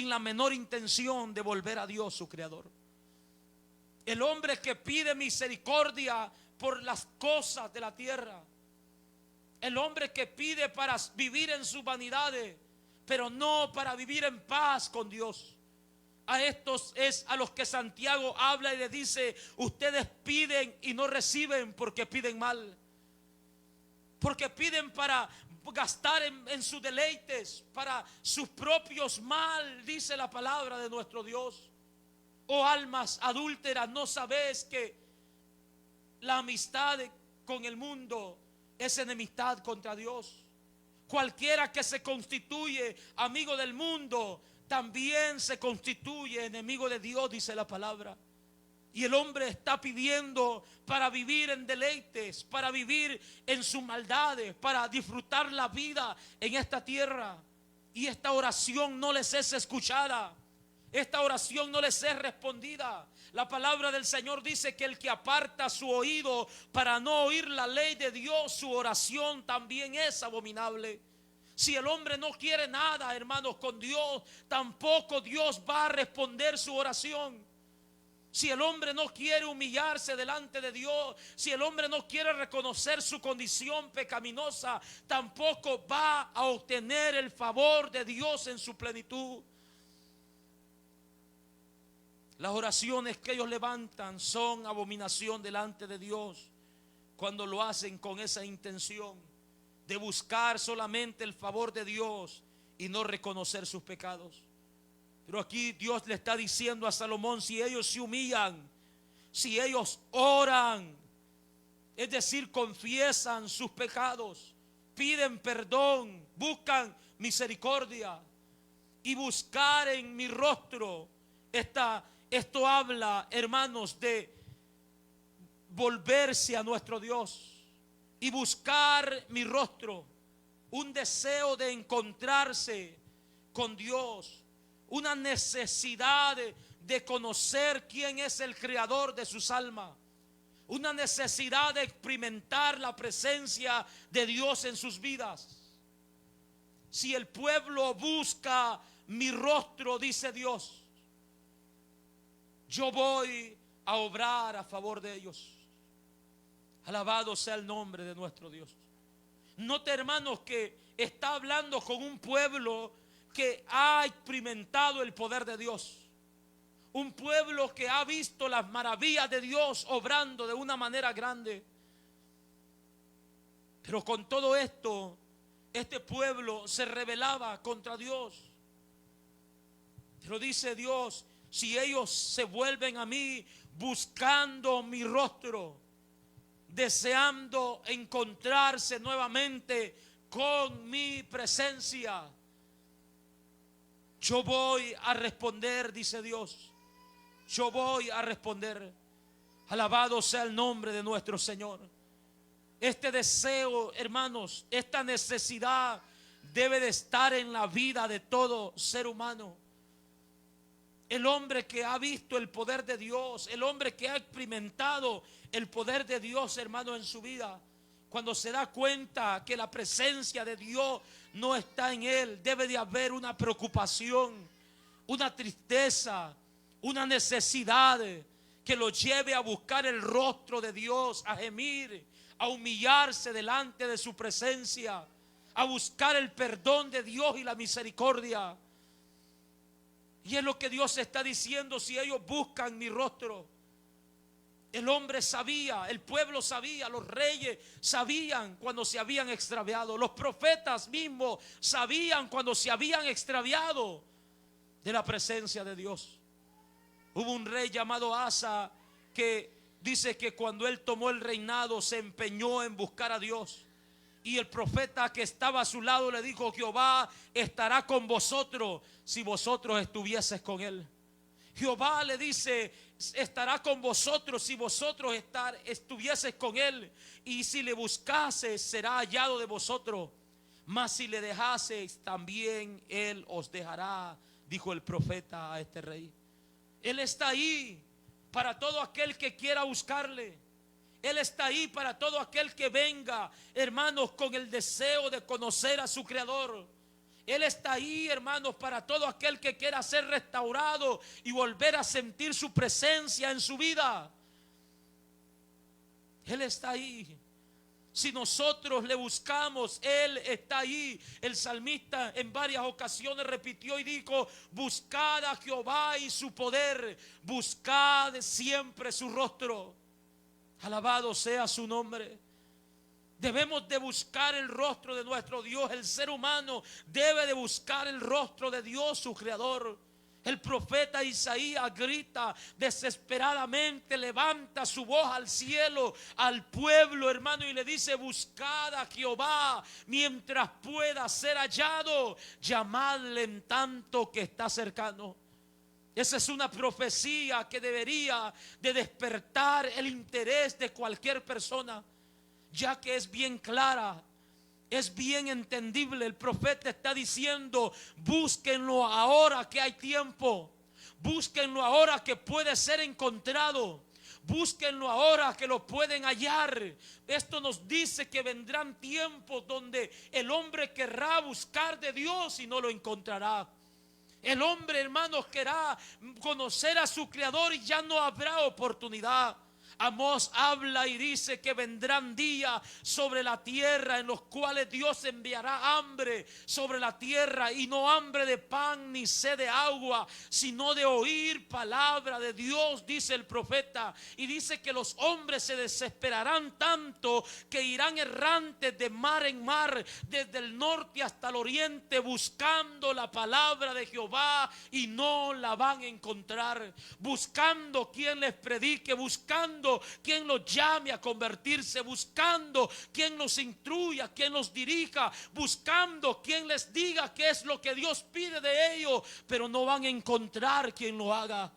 la menor intención de volver a Dios, su creador. El hombre que pide misericordia por las cosas de la tierra. El hombre que pide para vivir en sus vanidades, pero no para vivir en paz con Dios. A estos es a los que Santiago habla y les dice: ustedes piden y no reciben porque piden mal. Porque piden para gastar en sus deleites, para sus propios mal, dice la palabra de nuestro Dios. Oh almas adúlteras, ¿no sabéis que la amistad con el mundo es enemistad contra Dios? Cualquiera que se constituye amigo del mundo también se constituye enemigo de Dios, dice la palabra. Y el hombre está pidiendo para vivir en deleites, para vivir en sus maldades, para disfrutar la vida en esta tierra. Y esta oración no les es escuchada. Esta oración no les es respondida. La palabra del Señor dice que el que aparta su oído para no oír la ley de Dios, su oración también es abominable. Si el hombre no quiere nada, hermanos, con Dios, tampoco Dios va a responder su oración. Si el hombre no quiere humillarse delante de Dios, si el hombre no quiere reconocer su condición pecaminosa, tampoco va a obtener el favor de Dios en su plenitud. Las oraciones que ellos levantan son abominación delante de Dios cuando lo hacen con esa intención de buscar solamente el favor de Dios y no reconocer sus pecados. Pero aquí Dios le está diciendo a Salomón: si ellos se humillan, si ellos oran, es decir, confiesan sus pecados, piden perdón, buscan misericordia y buscar en mi rostro, esto habla, hermanos, de volverse a nuestro Dios y buscar mi rostro, un deseo de encontrarse con Dios, una necesidad de conocer quién es el creador de sus almas, una necesidad de experimentar la presencia de Dios en sus vidas. Si el pueblo busca mi rostro, dice Dios, yo voy a obrar a favor de ellos. Alabado sea el nombre de nuestro Dios. Note, hermanos, que está hablando con un pueblo que ha experimentado el poder de Dios. Un pueblo que ha visto las maravillas de Dios obrando de una manera grande. Pero con todo esto, este pueblo se rebelaba contra Dios. Pero dice Dios: si ellos se vuelven a mí buscando mi rostro, deseando encontrarse nuevamente con mi presencia, Yo voy a responder, dice Dios. Yo voy a responder. Alabado sea el nombre de nuestro Señor. Este deseo, hermanos, esta necesidad debe de estar en la vida de todo ser humano. El hombre que ha visto el poder de Dios, el hombre que ha experimentado el poder de Dios, hermano, en su vida, cuando se da cuenta que la presencia de Dios no está en él, debe de haber una preocupación, una tristeza, una necesidad que lo lleve a buscar el rostro de Dios, a gemir, a humillarse delante de su presencia, a buscar el perdón de Dios y la misericordia. Y es lo que Dios está diciendo: si ellos buscan mi rostro. El hombre sabía, el pueblo sabía, los reyes sabían cuando se habían extraviado, los profetas mismos sabían cuando se habían extraviado de la presencia de Dios. Hubo un rey llamado Asa que dice que cuando él tomó el reinado se empeñó en buscar a Dios. Y el profeta que estaba a su lado le dijo: Jehová estará con vosotros si vosotros estuvieses con él. Jehová le dice: estará con vosotros si vosotros estuvieses con él. Y si le buscases será hallado de vosotros. Mas si le dejaseis también él os dejará, dijo el profeta a este rey. Él está ahí para todo aquel que quiera buscarle. Él está ahí para todo aquel que venga, hermanos, con el deseo de conocer a su Creador. Él está ahí, hermanos, para todo aquel que quiera ser restaurado y volver a sentir su presencia en su vida. Él está ahí. Si nosotros le buscamos, Él está ahí. El salmista en varias ocasiones repitió y dijo: buscad a Jehová y su poder, buscad siempre su rostro. Alabado sea su nombre. Debemos de buscar el rostro de nuestro Dios. El ser humano debe de buscar el rostro de Dios, su Creador. El profeta Isaías grita desesperadamente, levanta su voz al cielo, al pueblo, hermano, y le dice: buscad a Jehová mientras pueda ser hallado, llamadle en tanto que está cercano. Esa es una profecía que debería de despertar el interés de cualquier persona, ya que es bien clara, es bien entendible. El profeta está diciendo: búsquenlo ahora que hay tiempo, búsquenlo ahora que puede ser encontrado, búsquenlo ahora que lo pueden hallar. Esto nos dice que vendrán tiempos donde el hombre querrá buscar de Dios y no lo encontrará. El hombre, hermanos, querrá conocer a su Creador y ya no habrá oportunidad. Amós habla y dice que vendrán días sobre la tierra en los cuales Dios enviará hambre sobre la tierra, y no hambre de pan ni sed de agua, sino de oír palabra de Dios, dice el profeta. Y dice que los hombres se desesperarán tanto que irán errantes de mar en mar, desde el norte hasta el oriente, buscando la palabra de Jehová y no la van a encontrar, buscando quien les predique, buscando quien los llame a convertirse, buscando quien los instruya, quien los dirija, buscando quien les diga qué es lo que Dios pide de ellos, pero no van a encontrar quien lo haga.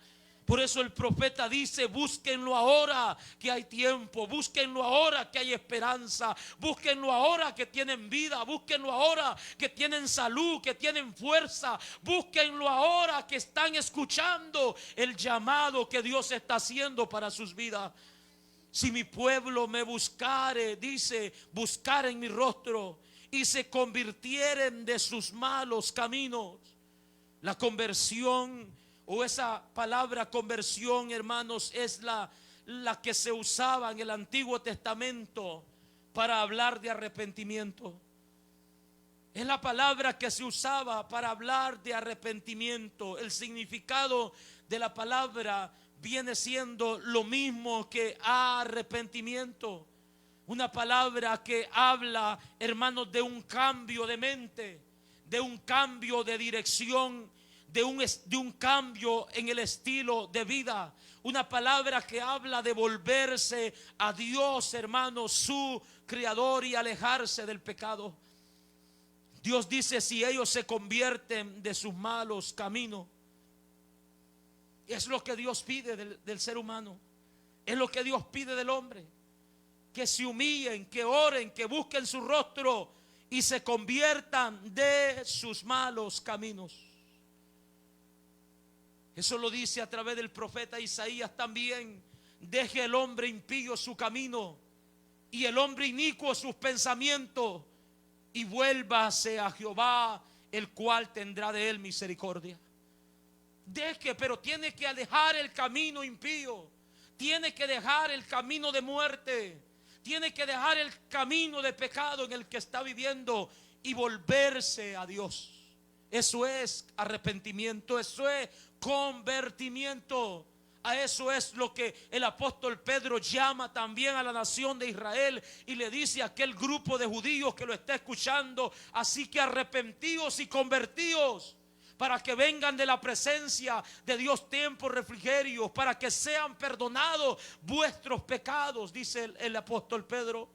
Por eso el profeta dice: búsquenlo ahora que hay tiempo, búsquenlo ahora que hay esperanza, búsquenlo ahora que tienen vida, búsquenlo ahora que tienen salud, que tienen fuerza, búsquenlo ahora que están escuchando el llamado que Dios está haciendo para sus vidas. Si mi pueblo me buscare, dice, buscar en mi rostro, y se convirtieren de sus malos caminos. La conversión, o esa palabra conversión, hermanos, es la que se usaba en el Antiguo Testamento para hablar de arrepentimiento. Es la palabra que se usaba para hablar de arrepentimiento. El significado de la palabra viene siendo lo mismo que arrepentimiento. Una palabra que habla, hermanos, de un cambio de mente, de un cambio de dirección, de un cambio en el estilo de vida. Una palabra que habla de volverse a Dios, hermanos, su Creador, y alejarse del pecado. Dios dice: si ellos se convierten de sus malos caminos. Es lo que Dios pide del ser humano. Es lo que Dios pide del hombre. Que se humillen, que oren, que busquen su rostro y se conviertan de sus malos caminos. Eso lo dice a través del profeta Isaías también. Deje el hombre impío su camino y el hombre inicuo sus pensamientos, y vuélvase a Jehová, el cual tendrá de él misericordia. Deje, pero tiene que dejar el camino impío. Tiene que dejar el camino de muerte. Tiene que dejar el camino de pecado en el que está viviendo y volverse a Dios. Eso es arrepentimiento, eso es convertimiento. A eso es lo que el apóstol Pedro llama también a la nación de Israel, y le dice a aquel grupo de judíos que lo está escuchando: así que arrepentíos y convertíos, para que vengan de la presencia de Dios tiempos refrigerios, para que sean perdonados vuestros pecados, dice el apóstol Pedro.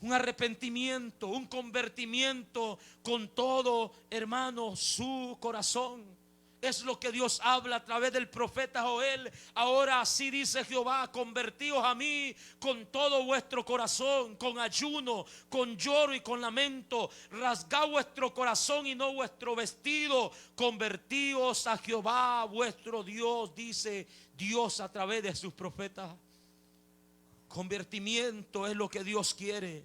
Un arrepentimiento, un convertimiento con todo, hermano, su corazón. Es lo que Dios habla a través del profeta Joel. Ahora así dice Jehová: convertíos a mí con todo vuestro corazón, con ayuno, con lloro y con lamento. Rasgad vuestro corazón y no vuestro vestido. Convertíos a Jehová vuestro Dios, dice Dios a través de sus profetas. Convertimiento es lo que Dios quiere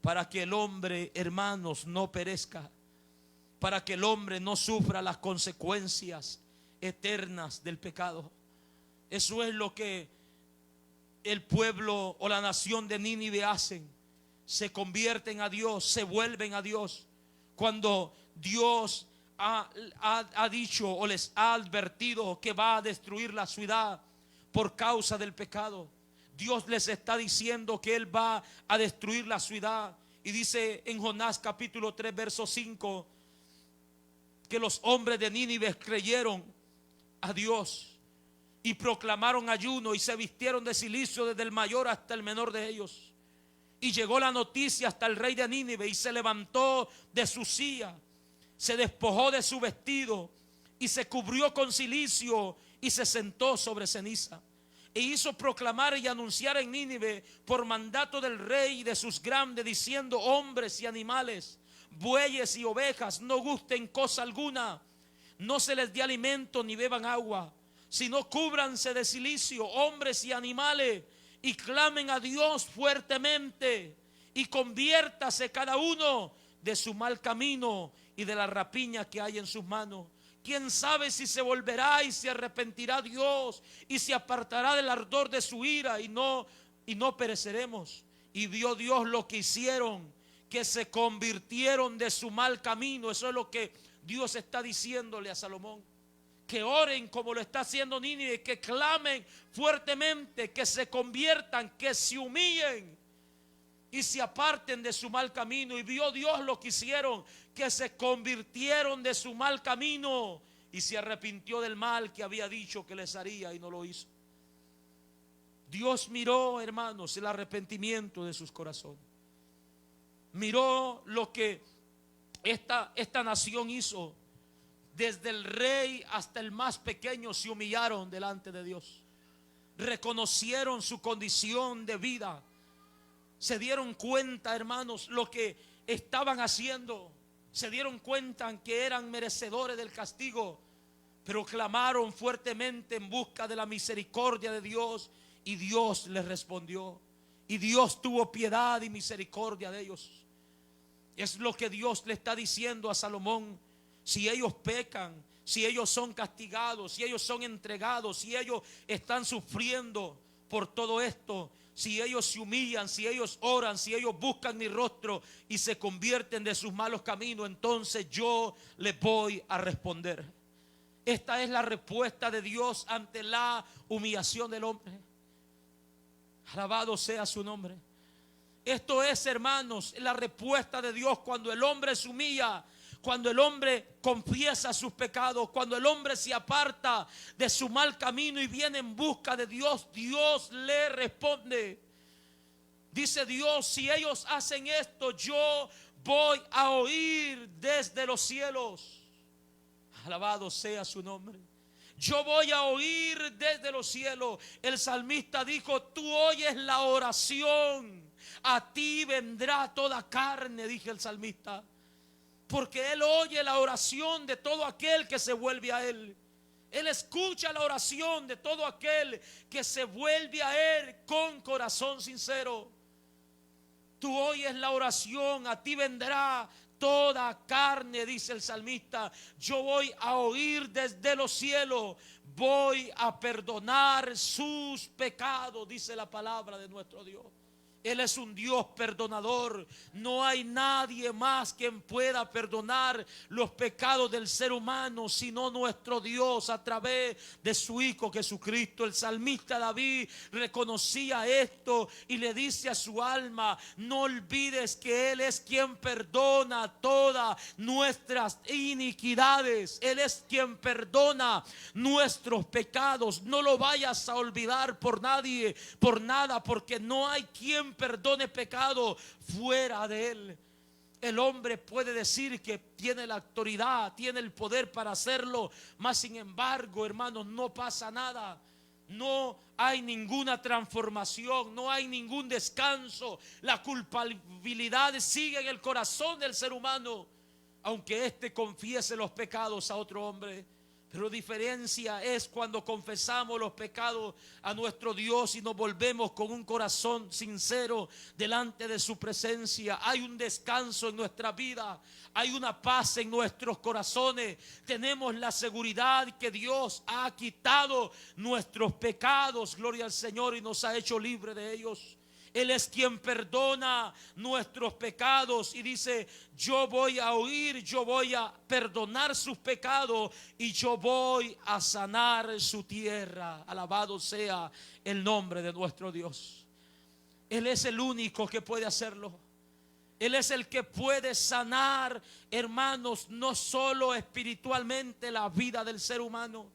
para que el hombre, hermanos, no perezca, para que el hombre no sufra las consecuencias eternas del pecado. Eso es lo que el pueblo o la nación de Nínive hacen. Se convierten a Dios, se vuelven a Dios. Cuando Dios ha dicho o les ha advertido que va a destruir la ciudad por causa del pecado, Dios les está diciendo que Él va a destruir la ciudad. Y dice en Jonás capítulo 3 verso 5 que los hombres de Nínive creyeron a Dios y proclamaron ayuno y se vistieron de cilicio desde el mayor hasta el menor de ellos. Y llegó la noticia hasta el rey de Nínive, y se levantó de su silla, se despojó de su vestido y se cubrió con cilicio y se sentó sobre ceniza. E hizo proclamar y anunciar en Nínive por mandato del rey y de sus grandes, diciendo: hombres y animales, bueyes y ovejas, no gusten cosa alguna, no se les dé alimento ni beban agua, sino cúbranse de cilicio, hombres y animales, y clamen a Dios fuertemente, y conviértase cada uno de su mal camino y de la rapiña que hay en sus manos. ¿Quién sabe si se volverá y se arrepentirá Dios y se apartará del ardor de su ira y no pereceremos? Y vio Dios lo que hicieron, que se convirtieron de su mal camino. Eso es lo que Dios está diciéndole a Salomón. Que oren como lo está haciendo Nínive, que clamen fuertemente, que se conviertan, que se humillen y se aparten de su mal camino. Y vio Dios lo que hicieron, que se convirtieron de su mal camino, y se arrepintió del mal que había dicho que les haría y no lo hizo. Dios miró, hermanos, el arrepentimiento de sus corazones. Miró lo que esta nación hizo. Desde el rey hasta el más pequeño se humillaron delante de Dios. Reconocieron su condición de vida. Se dieron cuenta, hermanos, lo que estaban haciendo. Se dieron cuenta que eran merecedores del castigo, pero clamaron fuertemente en busca de la misericordia de Dios, y Dios les respondió. Y Dios tuvo piedad y misericordia de ellos. Es lo que Dios le está diciendo a Salomón. Si ellos pecan, si ellos son castigados, si ellos son entregados, si ellos están sufriendo por todo esto, si ellos se humillan, si ellos oran, si ellos buscan mi rostro y se convierten de sus malos caminos, entonces yo les voy a responder. Esta es la respuesta de Dios ante la humillación del hombre. Alabado sea su nombre. Esto es, hermanos, la respuesta de Dios cuando el hombre se humilla, cuando el hombre confiesa sus pecados, cuando el hombre se aparta de su mal camino y viene en busca de Dios. Dios le responde. Dice Dios, si ellos hacen esto, yo voy a oír desde los cielos. Alabado sea su nombre. Yo voy a oír desde los cielos. El salmista dijo, tú oyes la oración, a ti vendrá toda carne, dije el salmista. Porque Él oye la oración de todo aquel que se vuelve a Él. Él escucha la oración de todo aquel que se vuelve a Él con corazón sincero. Tú oyes la oración, a ti vendrá toda carne, dice el salmista. Yo voy a oír desde los cielos, voy a perdonar sus pecados, dice la palabra de nuestro Dios. Él es un Dios perdonador. No hay nadie más quien pueda perdonar los pecados del ser humano, sino nuestro Dios a través de su Hijo Jesucristo. El salmista David reconocía esto y le dice a su alma, no olvides que Él es quien perdona todas nuestras iniquidades. Él es quien perdona nuestros pecados. No lo vayas a olvidar por nadie, por nada, porque no hay quien perdone pecado fuera de Él. El hombre puede decir que tiene la autoridad, tiene el poder para hacerlo, mas sin embargo, hermanos, no pasa nada. No hay ninguna transformación, no hay ningún descanso. La culpabilidad sigue en el corazón del ser humano, aunque éste confiese los pecados a otro hombre. Pero diferencia es cuando confesamos los pecados a nuestro Dios y nos volvemos con un corazón sincero delante de su presencia. Hay un descanso en nuestra vida, hay una paz en nuestros corazones. Tenemos la seguridad que Dios ha quitado nuestros pecados, gloria al Señor, y nos ha hecho libres de ellos. Él es quien perdona nuestros pecados y dice, yo voy a oír, yo voy a perdonar sus pecados y yo voy a sanar su tierra. Alabado sea el nombre de nuestro Dios. Él es el único que puede hacerlo. Él es el que puede sanar, hermanos, no solo espiritualmente la vida del ser humano,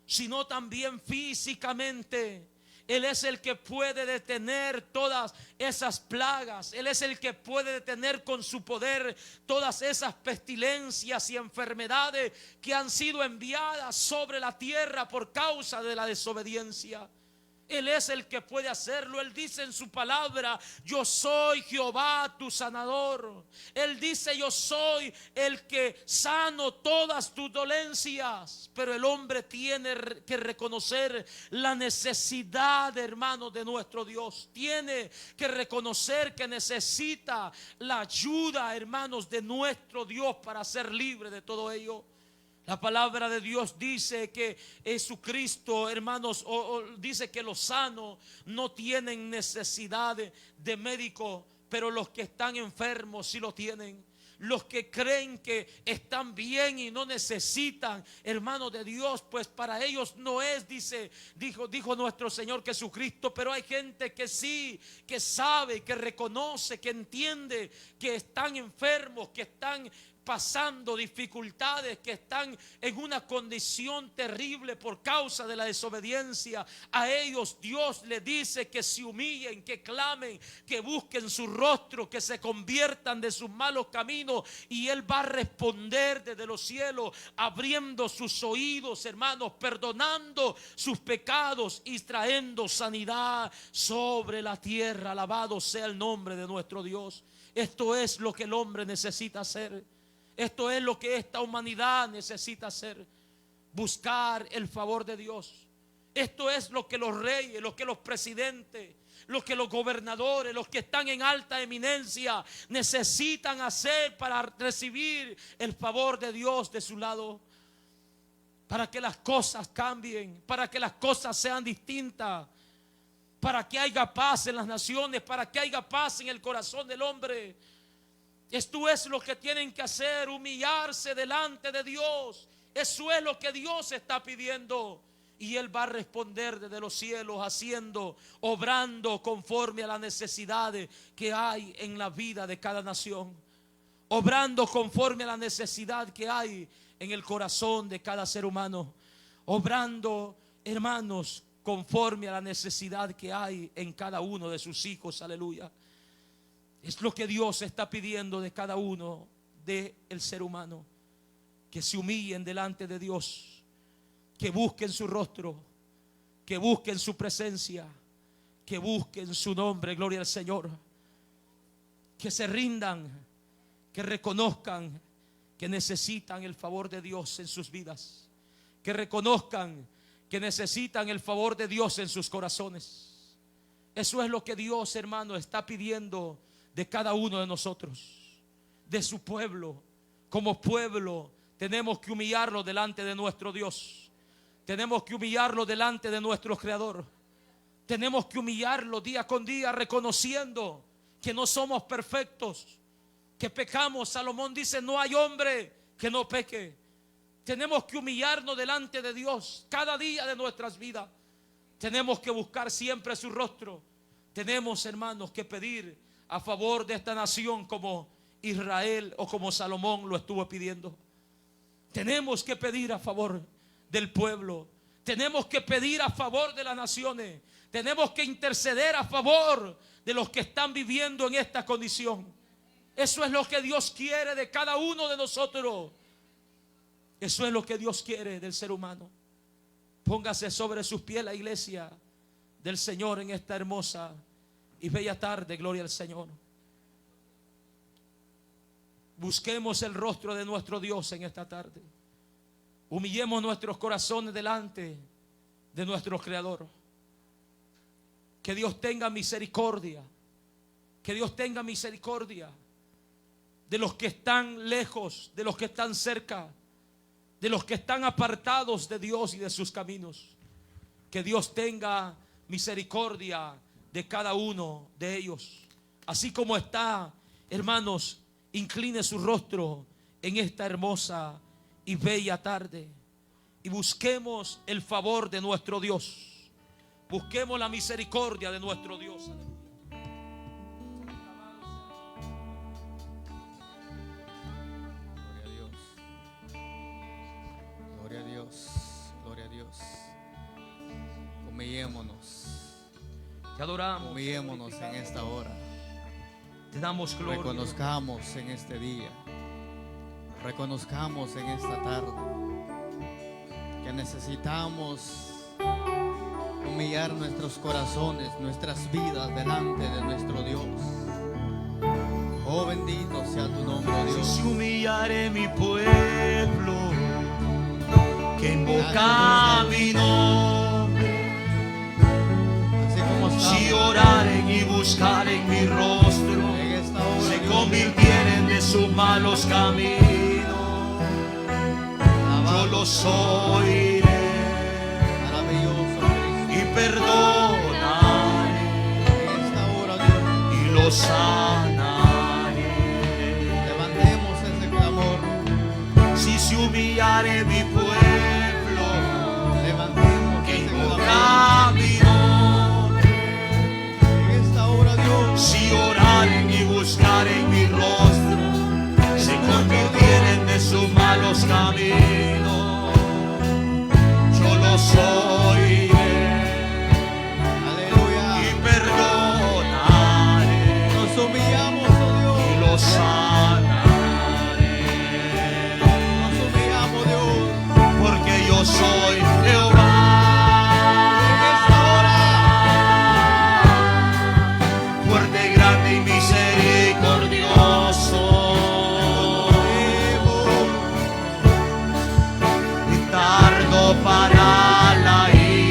sino también físicamente. Él es el que puede detener todas esas plagas. Él es el que puede detener con su poder todas esas pestilencias y enfermedades que han sido enviadas sobre la tierra por causa de la desobediencia. Él es el que puede hacerlo. Él dice en su palabra, yo soy Jehová tu sanador. Él dice, yo soy el que sano todas tus dolencias. Pero el hombre tiene que reconocer la necesidad, hermanos, de nuestro Dios. Tiene que reconocer que necesita la ayuda, hermanos, de nuestro Dios para ser libre de todo ello. La palabra de Dios dice que Jesucristo, hermanos, dice que los sanos no tienen necesidad de médico, pero los que están enfermos sí lo tienen. Los que creen que están bien y no necesitan, hermanos, de Dios, pues para ellos no es, dijo nuestro Señor Jesucristo. Pero hay gente que sí, que sabe, que reconoce, que entiende que están enfermos, que están pasando dificultades, que están en una condición terrible por causa de la desobediencia. A ellos Dios les dice que se humillen, que clamen, que busquen su rostro, que se conviertan de sus malos caminos, y Él va a responder desde los cielos, abriendo sus oídos, hermanos, perdonando sus pecados y trayendo sanidad sobre la tierra. Alabado sea el nombre de nuestro Dios. Esto es lo que el hombre necesita hacer. Esto es lo que esta humanidad necesita hacer: buscar el favor de Dios. Esto es lo que los reyes, lo que los presidentes, lo que los gobernadores, los que están en alta eminencia necesitan hacer para recibir el favor de Dios de su lado, para que las cosas cambien, para que las cosas sean distintas, para que haya paz en las naciones, para que haya paz en el corazón del hombre. Esto es lo que tienen que hacer: humillarse delante de Dios. Eso es lo que Dios está pidiendo. Y Él va a responder desde los cielos, haciendo, obrando conforme a las necesidades que hay en la vida de cada nación. Obrando conforme a la necesidad que hay en el corazón de cada ser humano. Obrando, hermanos, conforme a la necesidad que hay en cada uno de sus hijos. Aleluya. Es lo que Dios está pidiendo de cada uno del ser humano, que se humillen delante de Dios, que busquen su rostro, que busquen su presencia, que busquen su nombre. Gloria al Señor. Que se rindan, que reconozcan que necesitan el favor de Dios en sus vidas, que reconozcan que necesitan el favor de Dios en sus corazones. Eso es lo que Dios, hermano, está pidiendo de cada uno de nosotros, de su pueblo. Como pueblo tenemos que humillarlo delante de nuestro Dios. Tenemos que humillarlo delante de nuestro Creador. Tenemos que humillarlo día con día, reconociendo que no somos perfectos, que pecamos. Salomón dice: no hay hombre que no peque. Tenemos que humillarnos delante de Dios cada día de nuestras vidas. Tenemos que buscar siempre su rostro. Tenemos, hermanos, que pedir a favor de esta nación como Israel o como Salomón lo estuvo pidiendo. Tenemos que pedir a favor del pueblo. Tenemos que pedir a favor de las naciones. Tenemos que interceder a favor de los que están viviendo en esta condición. Eso es lo que Dios quiere de cada uno de nosotros. Eso es lo que Dios quiere del ser humano. Póngase sobre sus pies la iglesia del Señor en esta hermosa y bella tarde. Gloria al Señor. Busquemos el rostro de nuestro Dios en esta tarde. Humillemos nuestros corazones delante de nuestro Creador. Que Dios tenga misericordia. Que Dios tenga misericordia de los que están lejos, de los que están cerca, de los que están apartados de Dios y de sus caminos. Que Dios tenga misericordia de cada uno de ellos. Así como está, hermanos, incline su rostro en esta hermosa y bella tarde y busquemos el favor de nuestro Dios. Busquemos la misericordia de nuestro Dios. Gloria a Dios, gloria a Dios. Humillémonos. Te adoramos. Humillémonos en esta hora. Te damos gloria. Reconozcamos en este día, reconozcamos en esta tarde que necesitamos humillar nuestros corazones, nuestras vidas delante de nuestro Dios. Oh, bendito sea tu nombre, oh Dios. Si humillaré mi pueblo, que invoca mi nombre, Así como estamos, si oraren y buscaren mi rostro, en esta hora, se Dios, convirtieren de sus malos caminos, yo los oiré maravilloso Cristo. y perdonaré En esta hora, Dios, y los sanaré. levantemos ese clamor, Si se humillare mi pueblo, levantemos que ese invoca clamor. mi nombre, En esta hora, Dios, si oraren y buscaren mi rostro, se convirtieren de sus malos caminos, yo los oiré aleluya, y perdonaré nos humillamos, oh y Dios, los sanaré, nos humillamos, Dios, porque yo soy Jehová. en esta hora, Fuerte, grande y misericordioso, y tardo para la ira.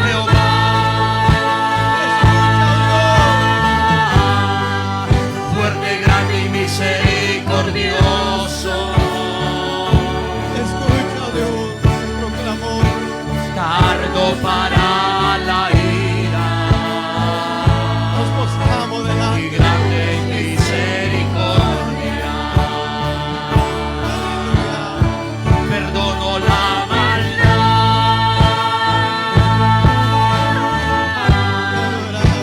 Jehová. Fuerte, grande y misericordioso. Escucha, Dios, nuestro clamor. Tardo para la ira Nos postramos y delante. grande en misericordia. Aleluya. Perdono la maldad,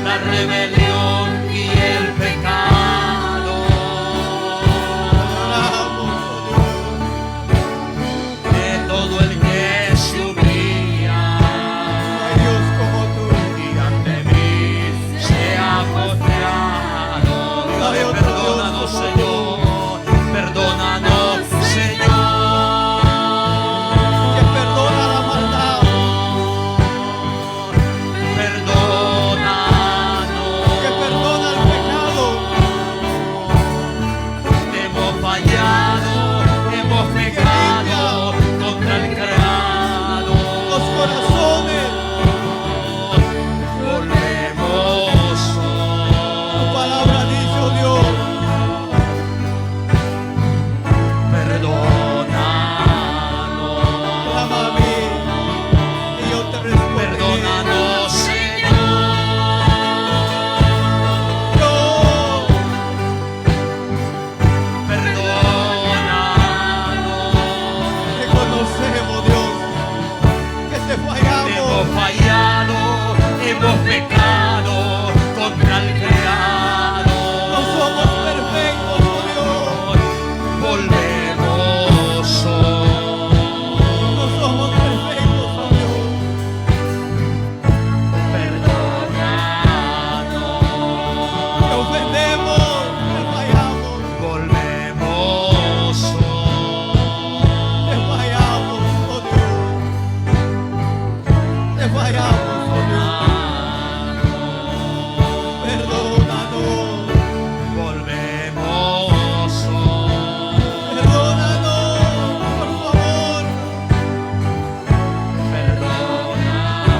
la rebelión y el pecado. Adoramos, oh Dios. De todo el que se humilla No hay Dios como tú. y ante mí se ha postrado. hay otro Perdónanos, Dios como Señor, perdónanos, Señor. Que perdona la maldad. Perdónanos. Que perdona el pecado. Hemos fallado, hemos pecado contra el Creador. Los corazones. Volvemos. Tu palabra dice, oh Dios. Perdónanos. Clama a mí. Y yo te responderé. Perdónanos, Señor. Dios. Perdónanos. Reconocemos, Dios, que te fallamos. Hemos fallado, hemos pecado contra el Creador. No somos perfectos, oh Dios. Volvemos. No somos perfectos, oh Dios. Perdónanos. Te ofendemos, te fallamos. Volvemos. Te fallamos, oh Dios. Te fallamos, oh Dios.